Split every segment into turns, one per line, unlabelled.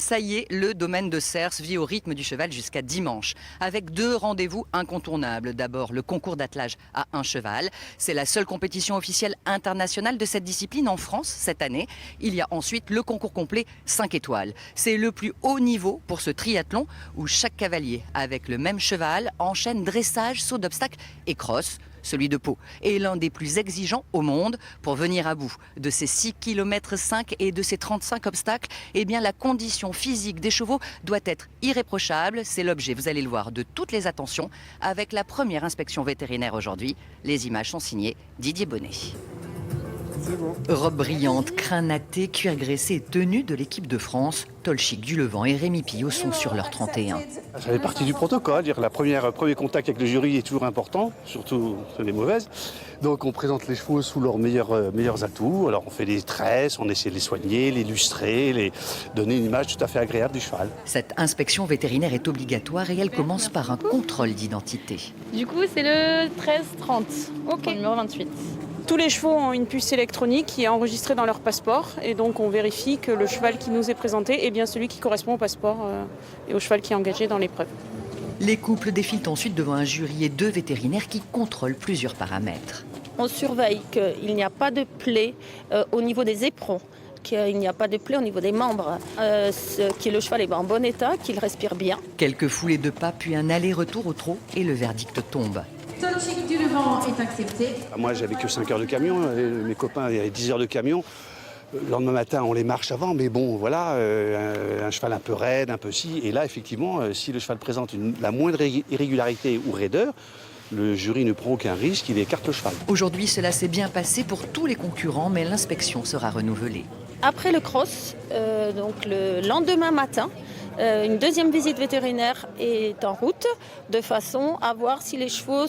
Ça y est, le domaine de Cers vit au rythme du cheval jusqu'à dimanche, avec 2 rendez-vous incontournables. D'abord, le concours d'attelage à un cheval. C'est la seule compétition officielle internationale de cette discipline en France cette année. Il y a ensuite le concours complet 5 étoiles. C'est le plus haut niveau pour ce triathlon où chaque cavalier, avec le même cheval, enchaîne dressage, saut d'obstacle et cross. Celui de Pau est l'un des plus exigeants au monde. Pour venir à bout de ces 6,5 km et de ces 35 obstacles, eh bien la condition physique des chevaux doit être irréprochable. C'est l'objet, vous allez le voir, de toutes les attentions avec la première inspection vétérinaire aujourd'hui. Les images sont signées Didier Bonnet.
Bon.
Robe brillante, crin natté, cuir graissé et tenue de l'équipe de France. Tolchik Dulevant et Rémi Pillot sont sur leur 31.
Ça fait partie du protocole. Dire premier contact avec le jury est toujours important, surtout sur les mauvaises. Donc on présente les chevaux sous leurs meilleurs atouts. Alors on fait des tresses, on essaie de les soigner, les lustrer, les donner une image tout à fait agréable du cheval.
Cette inspection vétérinaire est obligatoire et elle commence par un contrôle d'identité.
Du coup, c'est le 1330, le numéro 28.
Tous les chevaux ont une puce électronique qui est enregistrée dans leur passeport et donc on vérifie que le cheval qui nous est présenté est bien celui qui correspond au passeport et au cheval qui est engagé dans l'épreuve.
Les couples défilent ensuite devant un jury et 2 vétérinaires qui contrôlent plusieurs paramètres.
On surveille qu'il n'y a pas de plaie au niveau des éperons, qu'il n'y a pas de plaie au niveau des membres, que le cheval est en bon état, qu'il respire bien.
Quelques foulées de pas puis un aller-retour au trot et le verdict tombe.
Tolchik Dulevant est accepté.
Moi j'avais que 5 heures de camion, mes copains avaient 10 heures de camion. Le lendemain matin, on les marche avant, mais bon, voilà, un cheval un peu raide, un peu si. Et là, effectivement, si le cheval présente la moindre irrégularité ou raideur, le jury ne prend aucun risque, il écarte le cheval.
Aujourd'hui, cela s'est bien passé pour tous les concurrents, mais l'inspection sera renouvelée.
Après le cross, donc le lendemain matin, une deuxième visite vétérinaire est en route de façon à voir si les chevaux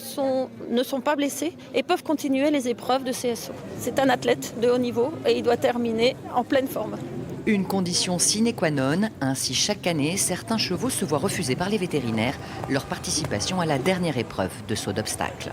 ne sont pas blessés et peuvent continuer les épreuves de CSO. C'est un athlète de haut niveau et il doit terminer en pleine forme.
Une condition sine qua non, ainsi chaque année, certains chevaux se voient refuser par les vétérinaires leur participation à la dernière épreuve de saut d'obstacle.